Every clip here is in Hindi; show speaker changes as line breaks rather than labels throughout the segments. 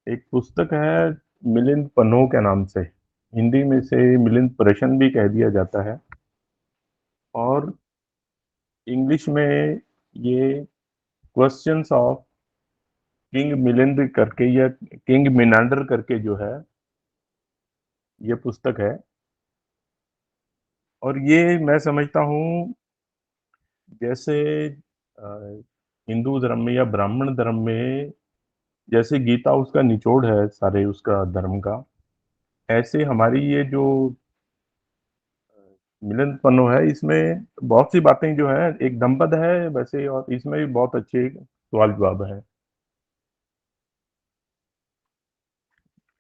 एक पुस्तक है मिलिंद पन्हो के नाम से। हिंदी में से मिलिंद प्रशन भी कह दिया जाता है। और इंग्लिश में ये क्वेश्चंस ऑफ किंग मिलिंद करके या किंग मिनांडर करके जो है ये पुस्तक है। और ये मैं समझता हूँ जैसे अ, हिंदू धर्म में या ब्राह्मण धर्म में जैसे गीता उसका निचोड़ है सारे उसका धर्म का, ऐसे हमारी ये जो मिलन पन्नो है इसमें बहुत सी बातें जो है एक दमपद है वैसे, और इसमें भी बहुत अच्छे सवाल जवाब है।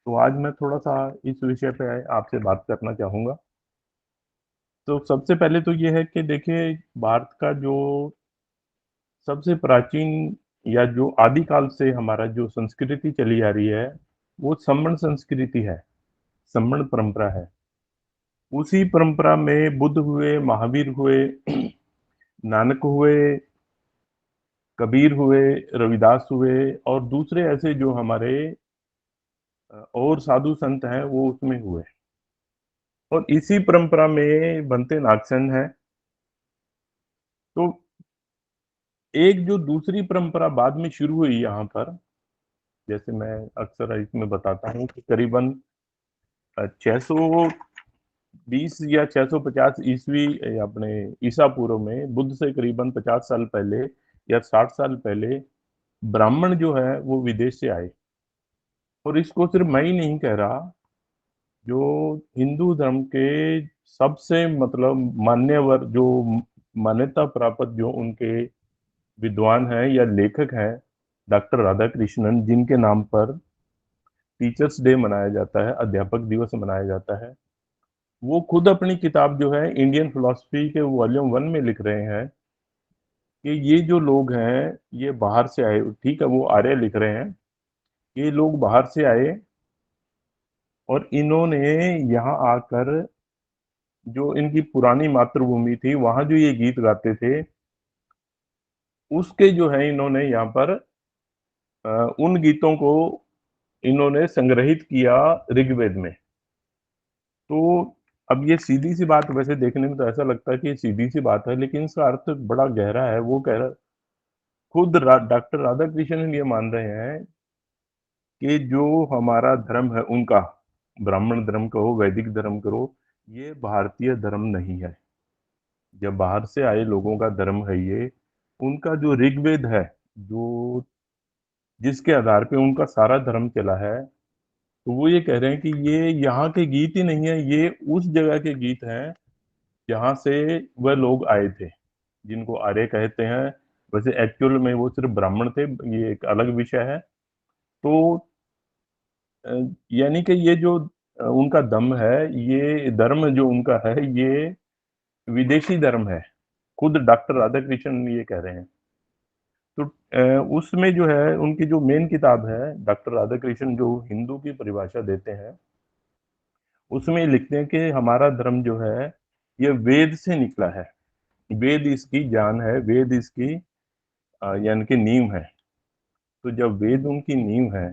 तो आज मैं थोड़ा सा इस विषय पे आपसे बात करना चाहूंगा। तो सबसे पहले तो ये है कि देखिए, भारत का जो सबसे प्राचीन या जो आदिकाल से हमारा जो संस्कृति चली आ रही है वो सम्मण संस्कृति है, सम्मण परंपरा है। उसी परंपरा में बुद्ध हुए, महावीर हुए, नानक हुए, कबीर हुए, रविदास हुए और दूसरे ऐसे जो हमारे और साधु संत हैं वो उसमें हुए। और इसी परंपरा में बनते नागसेन है। तो एक जो दूसरी परंपरा बाद में शुरू हुई यहाँ पर, जैसे मैं अक्सर इसमें बताता हूँ कि करीबन 620 या 650 ईस्वी अपने ईसा पूर्व में, बुद्ध से करीबन 50 साल पहले या 60 साल पहले ब्राह्मण जो है वो विदेश से आए। और इसको सिर्फ मैं ही नहीं कह रहा, जो हिंदू धर्म के सबसे मतलब मान्यवर जो मान्यता प्राप्त जो उनके विद्वान हैं या लेखक हैं, डॉक्टर राधा कृष्णन, जिनके नाम पर टीचर्स डे मनाया जाता है, अध्यापक दिवस मनाया जाता है, वो खुद अपनी किताब जो है इंडियन फिलोसफी के वॉल्यूम 1 में लिख रहे हैं कि ये जो लोग हैं ये बाहर से आए। ठीक है, वो आर्य लिख रहे हैं, ये लोग बाहर से आए और इन्होंने यहाँ आकर जो इनकी पुरानी मातृभूमि थी वहां जो ये गीत गाते थे उसके जो है इन्होंने यहाँ पर उन गीतों को इन्होंने संग्रहित किया ऋग्वेद में। तो अब ये सीधी सी बात, वैसे देखने में तो ऐसा लगता है कि ये सीधी सी बात है, लेकिन इसका अर्थ बड़ा गहरा है। वो कह रहा, खुद डॉक्टर राधा कृष्णन ये मान रहे हैं कि जो हमारा धर्म है उनका, ब्राह्मण धर्म कहो वैदिक धर्म करो, ये भारतीय धर्म नहीं है। जब बाहर से आए लोगों का धर्म है ये, उनका जो ऋग्वेद है, जो जिसके आधार पे उनका सारा धर्म चला है, तो वो ये कह रहे हैं कि ये यहाँ के गीत ही नहीं है, ये उस जगह के गीत हैं जहाँ से वह लोग आए थे, जिनको आर्य कहते हैं। वैसे एक्चुअल में वो सिर्फ ब्राह्मण थे, ये एक अलग विषय है। तो अ, यानी कि ये जो उनका दम है, ये धर्म जो उनका है ये विदेशी धर्म है। खुद डॉक्टर राधा कृष्णन ये कह रहे हैं। तो उसमें जो है उनकी जो मेन किताब है, डॉक्टर राधा कृष्णन जो हिंदू की परिभाषा देते हैं, उसमें ये लिखते हैं कि हमारा धर्म जो है ये वेद से निकला है। वेद इसकी जान है, वेद इसकी यानी कि नींव है। तो जब वेद उनकी नींव है,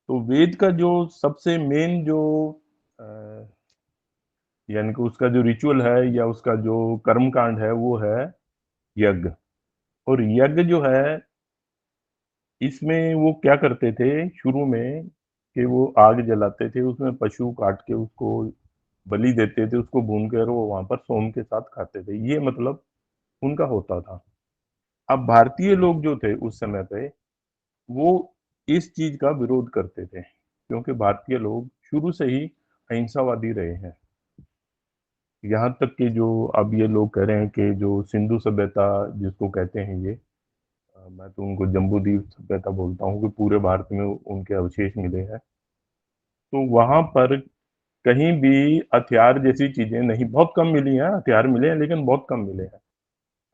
तो वेद का जो सबसे मेन जो अ, यानी कि उसका जो रिचुअल है या उसका जो कर्म कांड है वो है यज्ञ। और यज्ञ जो है इसमें वो क्या करते थे शुरू में, कि वो आग जलाते थे, उसमें पशु काट के उसको बलि देते थे, उसको भून कर वो वहां पर सोम के साथ खाते थे। ये मतलब उनका होता था। अब भारतीय लोग जो थे उस समय पे, वो इस चीज का विरोध करते थे, क्योंकि भारतीय लोग शुरू से ही अहिंसावादी रहे हैं। यहाँ तक कि जो अब ये लोग कह रहे हैं कि जो सिंधु सभ्यता जिसको कहते हैं ये, मैं तो उनको जम्बूद्वीप सभ्यता बोलता हूँ, कि पूरे भारत में उनके अवशेष मिले हैं। तो वहां पर कहीं भी हथियार जैसी चीजें नहीं, बहुत कम मिली हैं, हथियार मिले हैं लेकिन बहुत कम मिले हैं।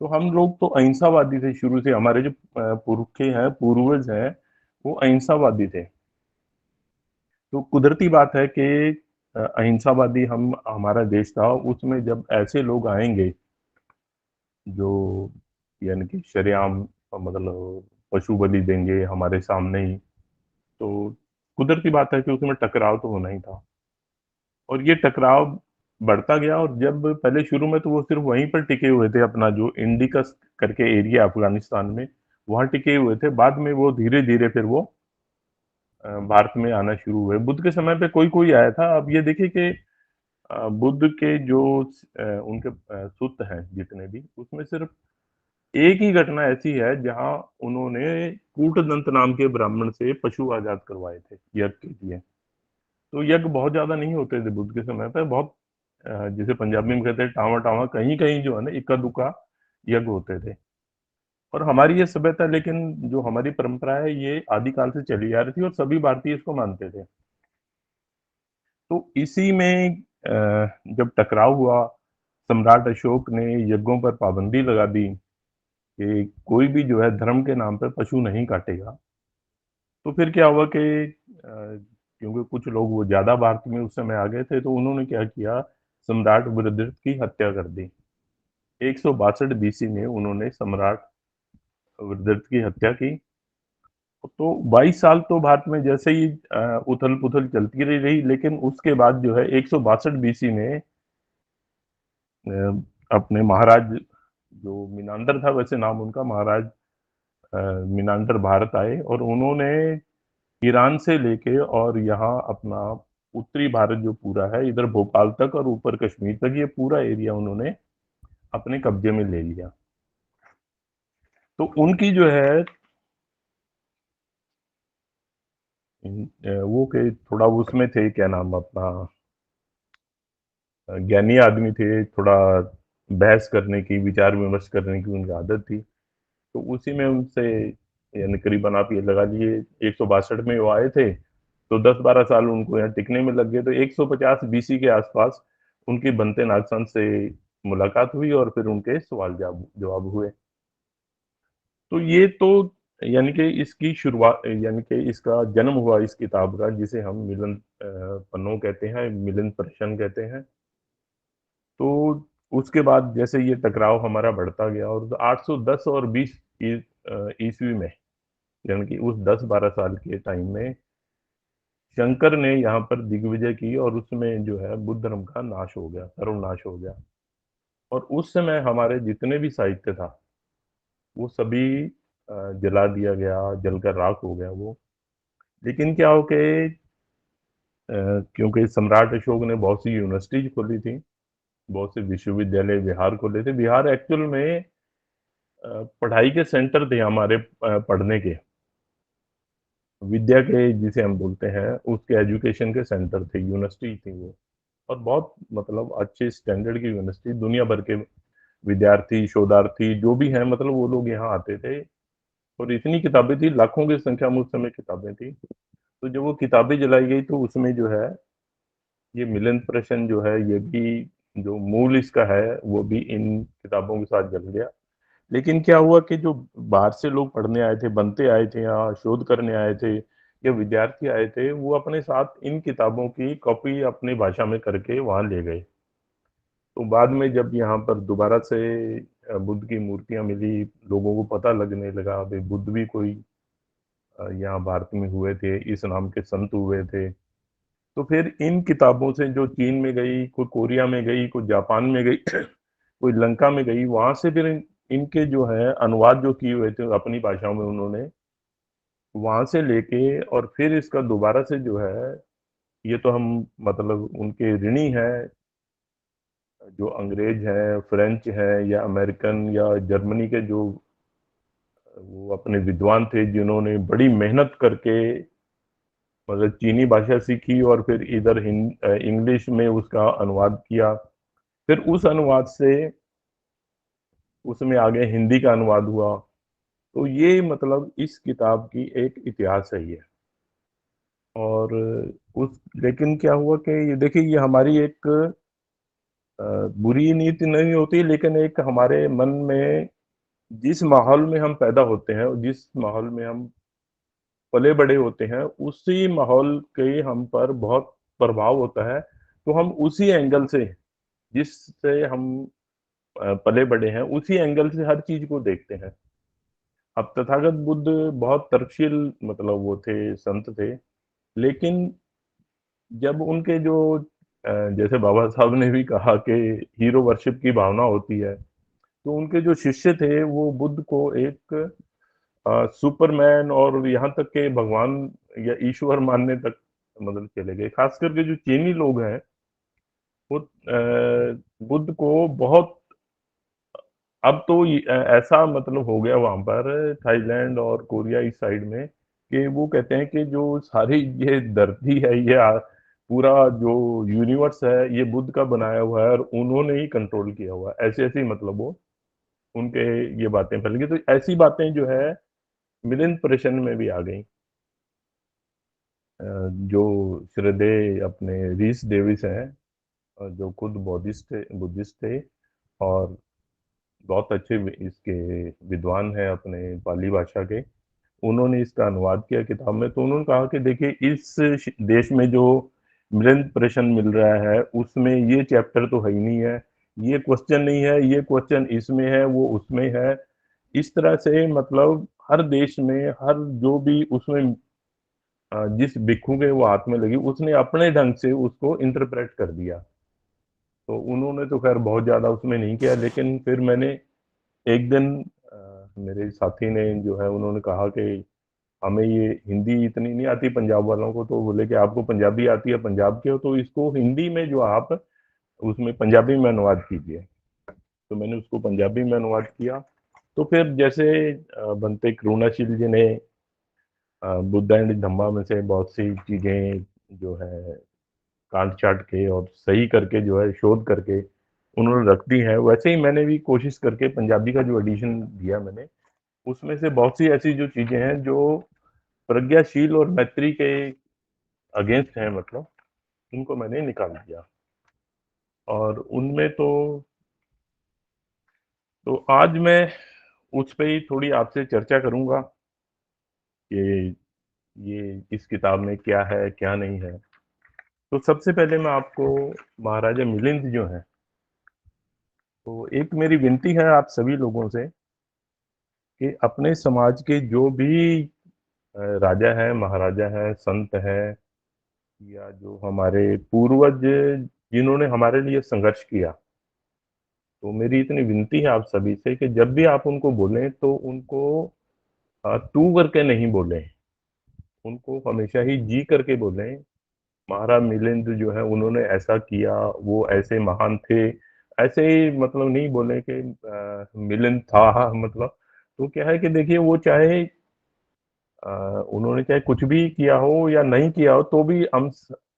तो हम लोग तो अहिंसावादी थे शुरू से, हमारे जो पुरखे हैं, पूर्वज हैं, वो अहिंसावादी थे। तो कुदरती बात है कि अहिंसावादी हम हमारा देश था, उसमें जब ऐसे लोग आएंगे जो यानी कि शरेआम मतलब पशु बलि देंगे हमारे सामने ही, तो कुदरती बात है कि उसमें टकराव तो होना ही था और ये टकराव बढ़ता गया और जब पहले शुरू में तो वो सिर्फ वहीं पर टिके हुए थे, अपना जो इंडिकस करके एरिया अफगानिस्तान में, वहाँ टिके हुए थे। बाद में वो धीरे-धीरे फिर वो भारत में आना शुरू हुए। बुद्ध के समय पे कोई-कोई आया था। अब ये देखिए कि बुद्ध के जो उनके सुत हैं जितने भी, उसमें सिर्फ एक ही घटना ऐसी है जहाँ उन्होंने कूटदंत नाम के ब्राह्मण से पशु आज़ाद करवाए थे यज्ञ के लिए। तो यज्ञ बहुत ज़्यादा नहीं होते थे बुद्ध के समय पे, बहुत जिसे पंजाबी में कहते हैं टावां-टावां, कहीं-कहीं जो है ना इक्का-दुक्का यज्ञ होते थे। और हमारी ये सभ्यता, लेकिन जो हमारी परंपरा है ये आदिकाल से चली आ रही थी और सभी भारतीय इसको मानते थे। तो इसी में जब टकराव हुआ, सम्राट अशोक ने यज्ञों पर पाबंदी लगा दी कि कोई भी जो है धर्म के नाम पे पशु नहीं काटेगा। तो फिर क्या हुआ कि क्योंकि कुछ लोग वो ज़्यादा भारत में उस समय आ गए थे, तो उन्होंने क्या किया, सम्राट बृहद्रथ की हत्या कर दी। 162 बीसी में उन्होंने सम्राट बृहद्रथ की हत्या की। तो 22 साल तो भारत में जैसे ही उथल-पुथल चलती रही, लेकिन उसके बाद जो है 162 बीसी में अपने महाराज जो मिनांदर था, वैसे नाम उनका, महाराज मिनांडर भारत आए और उन्होंने ईरान से लेके और यहाँ अपना उत्तरी भारत जो पूरा है, इधर भोपाल तक और ऊपर कश्मीर तक, ये पूरा एरिया उन्होंने अपने कब्जे में ले लिया। तो उनकी जो है वो के थोड़ा उसमें थे, क्या नाम अपना, ज्ञानी आदमी थे, थोड़ा बहस करने की, विचार विमर्श करने की उनकी आदत थी। तो उसी में उनसे यानी करीबन आप ये लगा लीजिए 162 में वो आए थे, तो 10-12 साल उनको यहाँ टिकने में लग गए। तो 150 बीसी के आसपास उनकी बनते नागसन से मुलाकात हुई और फिर उनके सवाल जवाब जवाब हुए। तो ये तो यानी कि इसकी शुरुआत, यानी कि इसका जन्म हुआ इस किताब का, जिसे हम मिलन पन्नों कहते हैं, मिलन प्रशन कहते हैं। तो उसके बाद जैसे ये टकराव हमारा बढ़ता गया और 810 और 20 ईस्वी में, यानी कि उस 10-12 साल के टाइम में शंकर ने यहाँ पर दिग्विजय की और उसमें जो है बुद्ध धर्म का नाश हो गया, सर्वनाश हो गया। और उस समय हमारे जितने भी साहित्य था, वो सभी जला दिया गया, जलकर राख हो गया वो। लेकिन क्या हो कि क्योंकि सम्राट अशोक ने बहुत सी यूनिवर्सिटीज खोली थी, बहुत से विश्वविद्यालय, विहार खोले थे। विहार एक्चुअल में पढ़ाई के सेंटर थे हमारे, पढ़ने के, विद्या के जिसे हम बोलते हैं, उसके एजुकेशन के सेंटर थे, यूनिवर्सिटी थी वो। और बहुत मतलब अच्छे स्टैंडर्ड की यूनिवर्सिटी, दुनिया भर के विद्यार्थी, शोधार्थी जो भी हैं, मतलब वो लोग यहाँ आते थे। और इतनी किताबें थी, लाखों की संख्या में उस समय किताबें थी। तो जब वो किताबें जलाई गई तो उसमें जो है ये मिलन प्रश्न जो है, ये भी जो मूल इसका है वो भी इन किताबों के साथ जल गया। लेकिन क्या हुआ कि जो बाहर से लोग पढ़ने आए थे, बनते आए थे, यहाँ शोध करने आए थे या विद्यार्थी आए थे, वो अपने साथ इन किताबों की कॉपी अपनी भाषा में करके वहाँ ले गए। तो बाद में जब यहाँ पर दोबारा से बुद्ध की मूर्तियाँ मिली, लोगों को पता लगने लगा भाई बुद्ध भी कोई यहाँ भारत में हुए थे, इस नाम के संत हुए थे। तो फिर इन किताबों से जो चीन में गई, कोई कोरिया में गई, कोई जापान में गई, कोई लंका में गई, वहाँ से फिर इनके जो है अनुवाद जो किए हुए थे अपनी भाषाओं में उन्होंने, वहाँ से लेके और फिर इसका दोबारा से जो है, ये तो हम मतलब उनके ऋणी हैं, जो अंग्रेज हैं, फ्रेंच हैं या अमेरिकन या जर्मनी के जो वो अपने विद्वान थे, जिन्होंने बड़ी मेहनत करके मतलब चीनी भाषा सीखी और फिर इधर इंग्लिश में उसका अनुवाद किया। फिर उस अनुवाद से उसमें आगे हिंदी का अनुवाद हुआ। तो ये मतलब इस किताब की एक इतिहास है ये। और उस लेकिन क्या हुआ कि ये देखिए, ये हमारी एक बुरी नीति नहीं होती, लेकिन एक हमारे मन में जिस माहौल में हम पैदा होते हैं और जिस माहौल में हम पले बड़े होते हैं, उसी माहौल के हम पर बहुत प्रभाव होता है। तो हम उसी एंगल से, जिससे हम पले बड़े हैं, उसी एंगल से हर चीज़ को देखते हैं। अब तथागत बुद्ध बहुत तर्कशील मतलब वो थे, संत थे, लेकिन जब उनके जो जैसे बाबा साहब ने भी कहा कि हीरो वर्शिप की भावना होती है, तो उनके जो शिष्य थे वो बुद्ध को एक सुपरमैन और यहाँ तक के भगवान या ईश्वर मानने तक मतलब चले गए। खास करके जो चीनी लोग हैं वो बुद्ध को बहुत, अब तो ऐसा मतलब हो गया वहां पर थाईलैंड और कोरिया इस साइड में कि वो कहते हैं कि जो सारी ये धरती है, ये पूरा जो यूनिवर्स है ये बुद्ध का बनाया हुआ है और उन्होंने ही कंट्रोल किया हुआ है। ऐसे ऐसे मतलब वो उनके ये बातें फैल गई, तो ऐसी बातें जो है मिलिंद प्रशन में भी आ गई। जो श्रद्धेय अपने रीस डेविस हैं, जो खुद बुद्धिस्ट थे और बहुत अच्छे इसके विद्वान हैं अपने पाली भाषा के, उन्होंने इसका अनुवाद किया किताब में। तो उन्होंने कहा कि देखिए इस देश में जो मृत प्रश्न मिल रहा है उसमें ये चैप्टर तो है ही नहीं है, ये क्वेश्चन नहीं है, ये क्वेश्चन इसमें है, वो उसमें है। इस तरह से मतलब हर देश में हर जो भी उसमें जिस भिक्षु के वो हाथ में लगी उसने अपने ढंग से उसको इंटरप्रेट कर दिया। तो उन्होंने तो खैर बहुत ज्यादा उसमें नहीं किया, लेकिन फिर मैंने एक दिन मेरे साथी ने जो है उन्होंने कहा कि हमें ये हिंदी इतनी नहीं आती पंजाब वालों को, तो बोले कि आपको पंजाबी आती है, पंजाब के हो, तो इसको हिंदी में जो आप उसमें पंजाबी में अनुवाद कीजिए। तो मैंने उसको पंजाबी में अनुवाद किया। तो फिर जैसे बनते करुणाशील जी ने बुद्ध एंड धम्मा में से बहुत सी चीजें जो है काट छाट के और सही करके जो है शोध करके उन्होंने रख दी है, वैसे ही मैंने भी कोशिश करके पंजाबी का जो एडिशन दिया मैंने, उसमें से बहुत सी ऐसी जो चीजें हैं जो प्रज्ञाशील और मैत्री के अगेंस्ट हैं, मतलब उनको मैंने निकाल दिया। और उनमें तो आज मैं उस पे ही थोड़ी आपसे चर्चा करूंगा कि ये इस किताब में क्या है क्या नहीं है। तो सबसे पहले मैं आपको महाराजा मिलिंद जो है, तो एक मेरी विनती है आप सभी लोगों से कि अपने समाज के जो भी राजा है, महाराजा है, संत है, या जो हमारे पूर्वज जिन्होंने हमारे लिए संघर्ष किया, तो मेरी इतनी विनती है आप सभी से कि जब भी आप उनको बोलें तो उनको तू करके नहीं बोलें, उनको हमेशा ही जी करके बोलें। महाराज मिलिंद जो है उन्होंने ऐसा किया, वो ऐसे महान थे, ऐसे ही मतलब नहीं बोले कि मिलिंद था मतलब। तो क्या है कि देखिए वो चाहे उन्होंने चाहे कुछ भी किया हो या नहीं किया हो, तो भी हम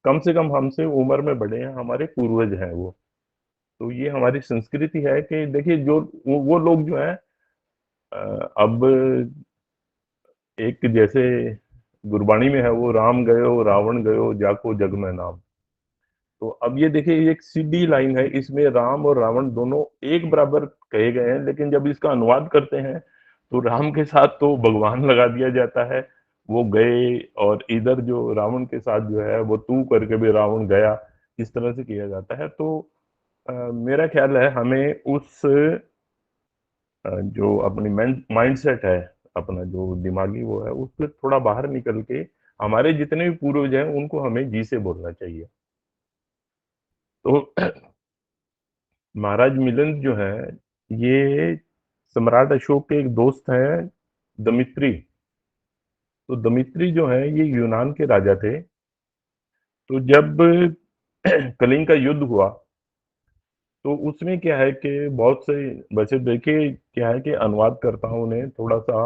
कम से कम हमसे उम्र में बड़े हैं, हमारे पूर्वज हैं वो। तो ये हमारी संस्कृति है कि देखिए जो वो लोग जो है अब एक जैसे गुरबाणी में है वो राम गयो रावण गयो जाको जग में नाम। तो अब ये देखिए ये एक सीधी लाइन है, इसमें राम और रावण दोनों एक बराबर कहे गए हैं, लेकिन जब इसका अनुवाद करते हैं तो राम के साथ तो भगवान लगा दिया जाता है, वो गए, और इधर जो रावण के साथ जो है वो तू करके भी रावण गया, इस तरह से किया जाता है। तो मेरा ख्याल है हमें उस जो अपनी माइंड सेट है, अपना जो दिमागी वो है, उससे थोड़ा बाहर निकल के हमारे जितने भी पूर्वज हैं उनको हमें जी से बोलना चाहिए। तो महाराज मिलिंद जो है ये सम्राट अशोक के एक दोस्त हैं, दमित्री। तो दमित्री जो है ये यूनान के राजा थे। तो जब कलिंग का युद्ध हुआ तो उसमें क्या है कि बहुत से, वैसे देखिए क्या है कि अनुवादकर्ताओं ने थोड़ा सा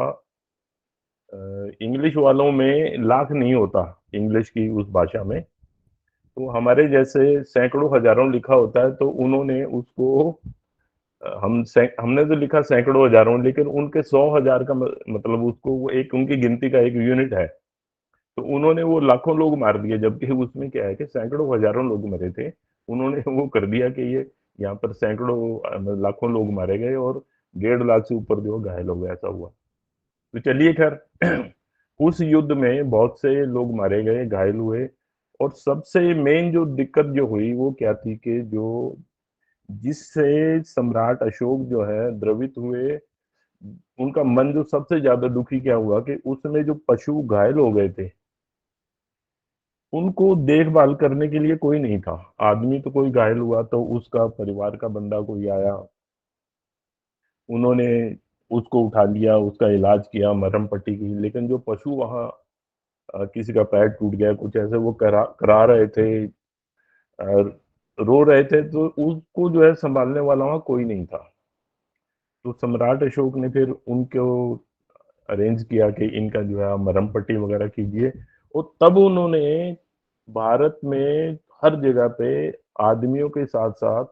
इंग्लिश वालों में लाख नहीं होता इंग्लिश की उस भाषा में, तो हमारे जैसे सैकड़ों हजारों लिखा होता है, तो उन्होंने उसको हमने तो लिखा सैकड़ों हजारों, लेकिन उनके 100,000 का मतलब उसको वो एक उनकी गिनती का एक यूनिट है। तो उन्होंने वो लाखों लोग मार दिए, जबकि उसमें क्या है कि सैकड़ों हजारों लोग मरे थे। उन्होंने वो कर दिया कि ये यहाँ पर सैकड़ों लाखों लोग मारे गए और 1.5 लाख से ऊपर जो घायल हो गए, ऐसा हुआ। तो चलिए खैर उस युद्ध में बहुत से लोग मारे गए, घायल हुए, और सबसे मेन जो दिक्कत जो हुई वो क्या थी कि जो जिससे सम्राट अशोक जो है द्रवित हुए, उनका मन जो सबसे ज्यादा दुखी क्या हुआ कि उसमें जो पशु घायल हो गए थे, उनको देखभाल करने के लिए कोई नहीं था। आदमी तो कोई घायल हुआ तो उसका परिवार का बंदा कोई आया, उन्होंने उसको उठा लिया, उसका इलाज किया, मरहम पट्टी की। लेकिन जो पशु वहां किसी का पैर टूट गया, कुछ ऐसे वो करा करा रहे थे और रो रहे थे, तो उसको जो है संभालने वाला वहां कोई नहीं था। तो सम्राट अशोक ने फिर उनको अरेंज किया कि इनका जो है आप मरहम पट्टी वगैरह कीजिए। और तब उन्होंने भारत में हर जगह पे आदमियों के साथ साथ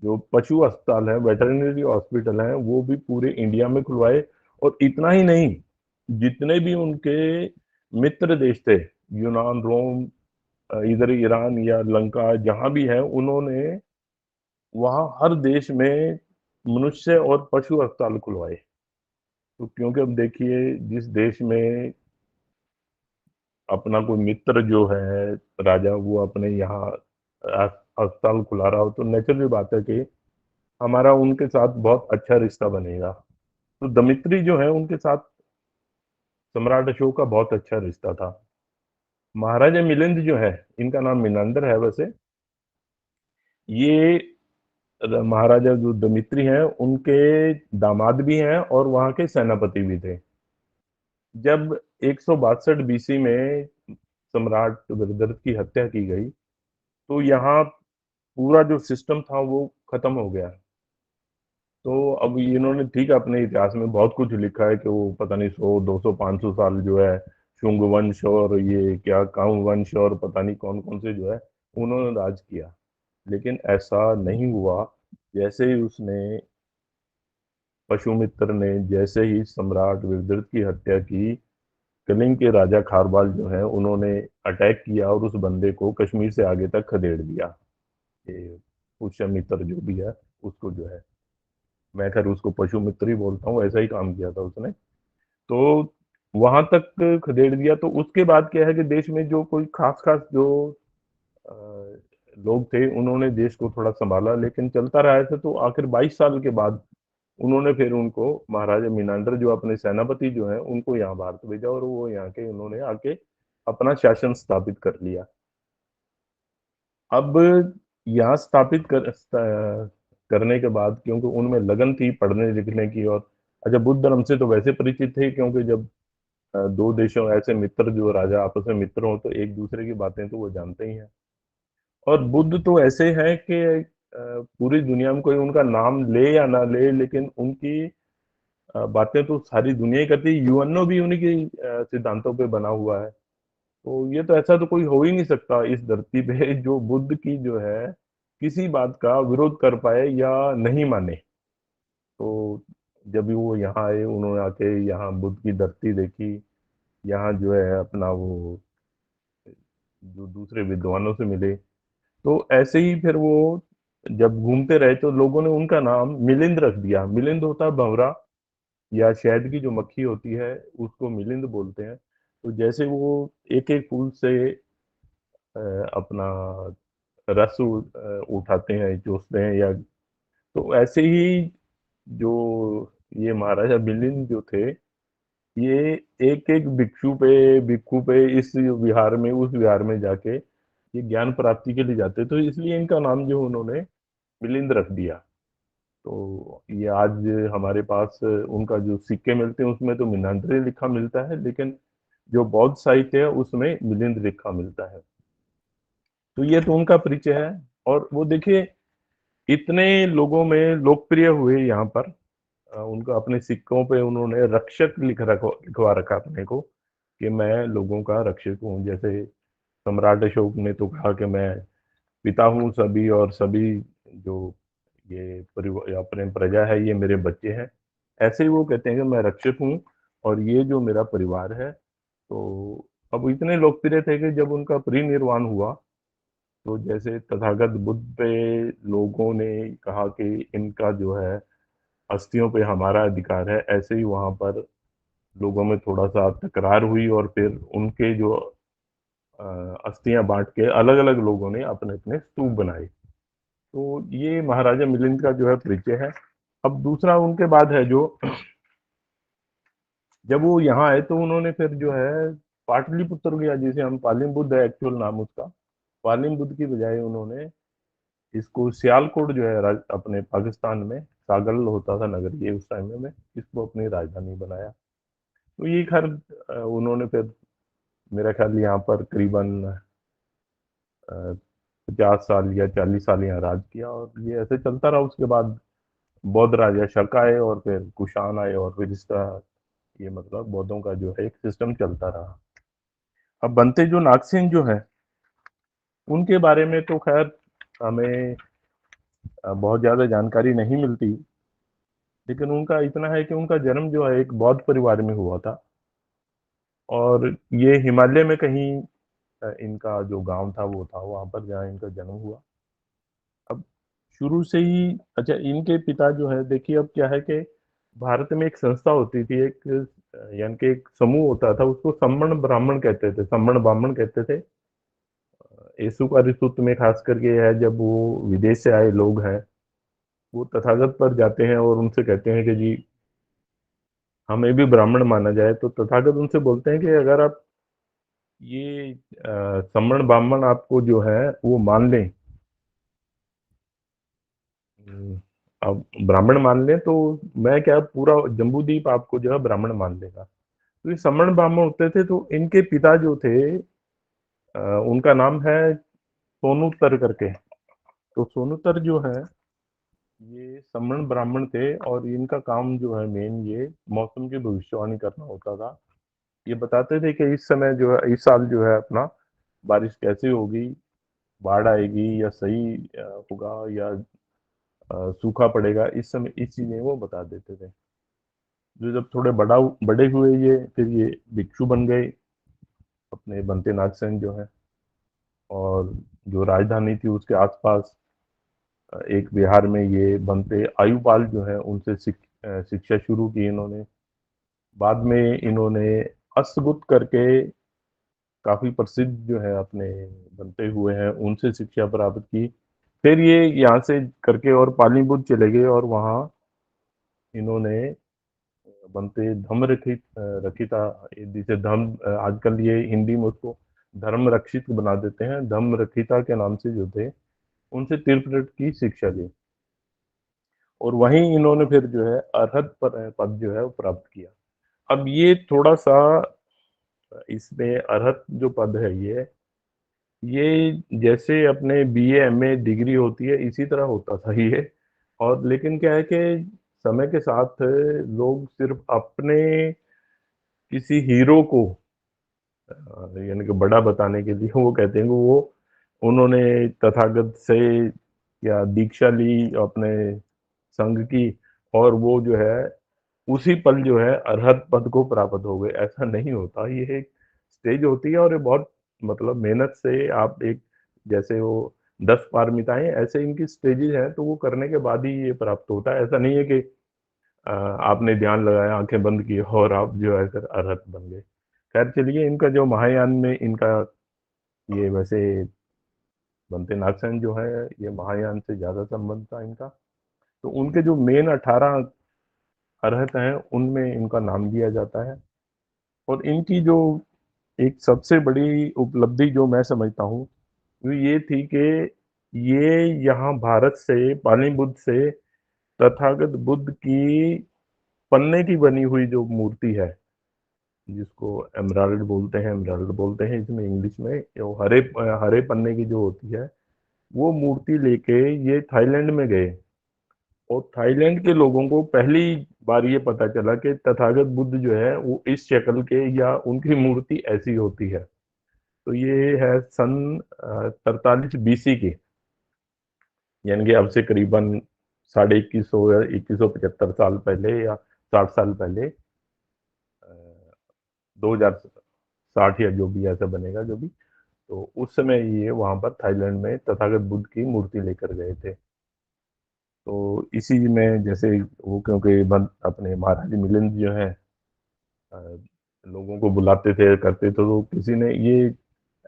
जो पशु अस्पताल है, वेटरनरी हॉस्पिटल है, वो भी पूरे इंडिया में खुलवाए। और इतना ही नहीं, जितने भी उनके मित्र देश थे, यूनान, रोम, इधर ईरान या लंका, जहां भी है, उन्होंने वहां हर देश में मनुष्य और पशु अस्पताल खुलवाए। तो क्योंकि अब देखिए, जिस देश में अपना कोई मित्र जो है राजा, वो अपने यहाँ अस्पताल खुला रहा हो, तो नेचुरल बात है कि हमारा उनके साथ बहुत अच्छा रिश्ता बनेगा। तो दमित्री जो है, उनके साथ सम्राट अशोक का बहुत अच्छा रिश्ता था। महाराजा मिलिंद जो है, इनका नाम मिनांदर है वैसे, ये महाराजा जो दमित्री हैं उनके दामाद भी हैं और वहां के सेनापति भी थे। जब 162 बीसी में सम्राट भरदर्थ की हत्या की गई, तो यहाँ पूरा जो सिस्टम था वो खत्म हो गया। तो अब इन्होंने ठीक है, अपने इतिहास में बहुत कुछ लिखा है कि वो पता नहीं 100, 200, 500 साल जो है शुंग वंश और ये क्या काऊ वंश और पता नहीं कौन कौन से जो है उन्होंने राज किया। लेकिन ऐसा नहीं हुआ। जैसे ही उसने, पशुमित्र ने जैसे ही सम्राट विरदृत की हत्या की, कलिंग के राजा खारबाल जो है उन्होंने अटैक किया और उस बंदे को कश्मीर से आगे तक खदेड़ दिया। ये पुष्यमित्र जो भी है, उसको जो है, मैं खैर उसको पशुमित्र ही बोलता हूँ, ऐसा ही काम किया था उसने। तो वहां तक खदेड़ दिया। तो उसके बाद क्या है कि देश में जो कोई खास खास जो अ, लोग थे, उन्होंने देश को थोड़ा संभाला, लेकिन चलता रहा ऐसे। तो आखिर 22 साल के बाद उन्होंने फिर उनको, महाराजा मिनांडर जो अपने सेनापति जो हैं, उनको यहाँ भारत भेजा और वो यहाँ के उन्होंने आके अपना शासन स्थापित कर लिया। अब यहाँ स्थापित करने के बाद, क्योंकि उनमें लगन थी पढ़ने लिखने की, और अच्छा, बुद्ध धर्म से तो वैसे परिचित थे, क्योंकि जब दो देशों ऐसे मित्र जो राजा आपस में मित्र हों, तो एक दूसरे की बातें तो वो जानते ही हैं। और बुद्ध तो ऐसे हैं कि पूरी दुनिया में कोई उनका नाम ले या ना ले, लेकिन उनकी बातें तो सारी दुनिया ही करती है। यूएनओ भी उन्हीं के सिद्धांतों पे बना हुआ है। तो ये तो ऐसा तो कोई हो ही नहीं सकता इस धरती पे जो बुद्ध की जो है किसी बात का विरोध कर पाए या नहीं माने। तो जब भी वो यहाँ आए, उन्होंने आके यहाँ बुद्ध की धरती देखी, यहाँ जो है अपना वो जो दूसरे विद्वानों से मिले। तो ऐसे ही फिर वो जब घूमते रहे, तो लोगों ने उनका नाम मिलिंद रख दिया। मिलिंद होता है भंवरा, या शहद की जो मक्खी होती है उसको मिलिंद बोलते हैं। तो जैसे वो एक एक फूल से अपना रस उठाते हैं, चूसते हैं, या तो ऐसे ही जो ये महाराजा मिलिंद जो थे, ये एक एक भिक्षु पे इस विहार में उस विहार में जाके ये ज्ञान प्राप्ति के लिए जाते, तो इसलिए इनका नाम जो उन्होंने मिलिंद रख दिया। तो ये आज हमारे पास उनका जो सिक्के मिलते हैं उसमें तो मिनांड्रे लिखा मिलता है, लेकिन जो बौद्ध साहित्य है उसमें मिलिंद लिखा मिलता है। तो ये तो उनका परिचय है। और वो देखिए, इतने लोगों में लोकप्रिय हुए यहाँ पर। उनका अपने सिक्कों पे उन्होंने रक्षक लिखवा रखा अपने को, कि मैं लोगों का रक्षक हूँ। जैसे सम्राट अशोक ने तो कहा कि मैं पिता हूँ सभी, और सभी जो ये परिवार अपने प्रजा है ये मेरे बच्चे हैं। ऐसे ही वो कहते हैं कि मैं रक्षक हूँ और ये जो मेरा परिवार है। तो अब इतने लोकप्रिय थे कि जब उनका परिनिर्वाण हुआ, तो जैसे तथागत बुद्ध पे लोगों ने कहा कि इनका जो है अस्थियों पे हमारा अधिकार है, ऐसे ही वहां पर लोगों में थोड़ा सा तकरार हुई और फिर उनके जो अस्थियां बांट के अलग अलग लोगों ने अपने अपने स्तूप बनाए। तो ये महाराजा मिलिंद का जो है परिचय है। अब दूसरा उनके बाद है जो, जब वो यहाँ आए तो उन्होंने फिर जो है पाटलिपुत्र गया, जिसे हम पालिम बुद्ध है एक्चुअल नाम उसका, पालिम बुद्ध की बजाय उन्होंने इसको सियालकोट जो है अपने पाकिस्तान में सागल होता था नगर ये उस टाइम में इसको अपनी राजधानी बनाया। तो ये खैर उन्होंने फिर मेरा ख्याल यहाँ पर करीबन 50 साल या 40 साल यहाँ राज किया, और ये ऐसे चलता रहा। उसके बाद बौद्ध राजा शक आए और फिर कुषाण आए, और फिर इस तरह ये मतलब बौद्धों का जो है एक सिस्टम चलता रहा। अब बनते जो नागसेन जो है उनके बारे में तो खैर हमें बहुत ज्यादा जानकारी नहीं मिलती, लेकिन उनका इतना है कि उनका जन्म जो है एक बौद्ध परिवार में हुआ था, और ये हिमालय में कहीं इनका जो गांव था वो था वहां पर जहाँ इनका जन्म हुआ। अब शुरू से ही, अच्छा, इनके पिता जो है, देखिए अब क्या है कि भारत में एक संस्था होती थी, एक यानी कि एक समूह होता था, उसको सम्मण ब्राह्मण कहते थे, सम्मण ब्राह्मण कहते थे। यीशु का ऋतुत्व में खास करके है जब वो विदेश से आए लोग हैं, वो तथागत पर जाते हैं और उनसे कहते हैं कि जी हमें भी ब्राह्मण माना जाए, तो तथागत उनसे बोलते हैं कि अगर आप ये सम्मण ब्राह्मण आपको जो है वो मान लें, अब ब्राह्मण मान लें तो मैं क्या पूरा जम्बूद्वीप आपको जो है ब्राह्मण मान लेगा। तो ये सम्मण ब्राह्मण होते थे, तो इनके पिता जो थे उनका नाम है सोनूतर करके। तो सोनूतर जो है ये सम्मण ब्राह्मण थे, और इनका काम जो है मेन ये मौसम की भविष्यवाणी करना होता था। ये बताते थे कि इस समय जो है, इस साल जो है अपना बारिश कैसे होगी, बाढ़ आएगी या सही होगा, या सूखा पड़ेगा, इस समय इस चीजें वो बता देते थे। जो जब थोड़े बड़े हुए ये, फिर ये भिक्षु बन गए अपने बनते नागसेन जो है, और जो राजधानी थी उसके आसपास एक बिहार में ये बनते आयुपाल जो है उनसे शिक्षा शुरू की इन्होंने। बाद में इन्होंने अश्वगुप्त करके काफी प्रसिद्ध जो है अपने बनते हुए हैं उनसे शिक्षा प्राप्त की। फिर ये यहाँ से करके और पालीपुर चले गए, और वहाँ इन्होंने बनते धम्म रखित रखिता, जिसे धम्म आजकल ये हिंदी में उसको धर्म रक्षित बना देते हैं, धम्म रखिता के नाम से जो थे उनसे त्रिपिटक की शिक्षा ली, और वहीं इन्होंने फिर जो है अरहत पद जो है वो प्राप्त किया। अब ये थोड़ा सा इसमें अरहत जो पद है ये जैसे अपने बीए एमए डिग्री होती है इसी तरह होता था ये। और लेकिन क्या है कि समय के साथ लोग सिर्फ अपने किसी हीरो को यानी कि बड़ा बताने के लिए वो कहते हैं कि वो उन्होंने तथागत से या दीक्षा ली अपने संघ की, और वो जो है उसी पल जो है अरहत पद को प्राप्त हो गए। ऐसा नहीं होता, ये एक स्टेज होती है, और ये बहुत मतलब मेहनत से आप एक, जैसे वो 10 पारमिताएं ऐसे इनकी स्टेजेस हैं, तो वो करने के बाद ही ये प्राप्त होता है। ऐसा नहीं है कि आपने ध्यान लगाया आंखें बंद की और आप जो है फिर अरहत बन गए। खैर चलिए, इनका जो महायान में इनका ये वैसे बनते नागसेन जो है ये महायान से ज्यादा संबंध था इनका। तो उनके जो मेन 18 अरहत हैं उनमें इनका नाम लिया जाता है। और इनकी जो एक सबसे बड़ी उपलब्धि जो मैं समझता हूँ वो ये थी कि ये यहाँ भारत से पालीबुद्ध से तथागत बुद्ध की पन्ने की बनी हुई जो मूर्ति है, जिसको एमराल्ड बोलते हैं इसमें इंग्लिश में, वो हरे हरे पन्ने की जो होती है वो मूर्ति लेके ये थाईलैंड में गए। और थाईलैंड के लोगों को पहली बार ये पता चला कि तथागत बुद्ध जो है वो इस शक्ल के या उनकी मूर्ति ऐसी होती है। तो ये है सन 43 BC की, यानी कि अब से करीबन 2150 या 2175 साल पहले या 60 साल पहले, 2060 या जो भी ऐसा बनेगा जो भी। तो उस समय ये वहां पर थाईलैंड में तथागत बुद्ध की मूर्ति लेकर गए थे। तो इसी में जैसे वो, क्योंकि अपने महाराज मिलिंद जो है लोगों को बुलाते थे करते थे, तो किसी ने ये,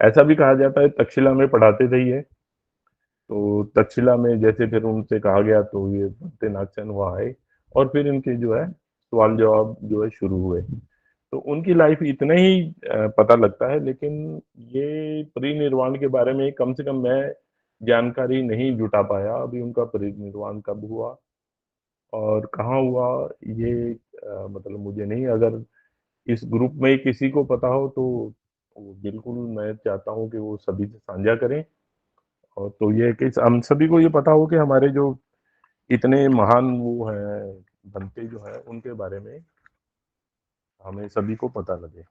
ऐसा भी कहा जाता है तक्षशिला में पढ़ाते थे ये। तो तक्षशिला में जैसे फिर उनसे कहा गया तो ये भक्ति नागसेन वहाँ आए, और फिर इनके जो है सवाल जवाब जो है शुरू हुए। तो उनकी लाइफ इतना ही पता लगता है, लेकिन ये परिनिर्वाण के बारे में कम से कम मैं जानकारी नहीं जुटा पाया अभी, उनका परिनिर्वाण कब हुआ और कहाँ हुआ, ये मतलब मुझे नहीं। अगर इस ग्रुप में किसी को पता हो तो वो बिल्कुल, मैं चाहता हूँ कि वो सभी से साझा करें। और तो ये है कि हम सभी को ये पता हो कि हमारे जो इतने महान वो हैं बनते जो है, उनके बारे में हमें सभी को पता लगे।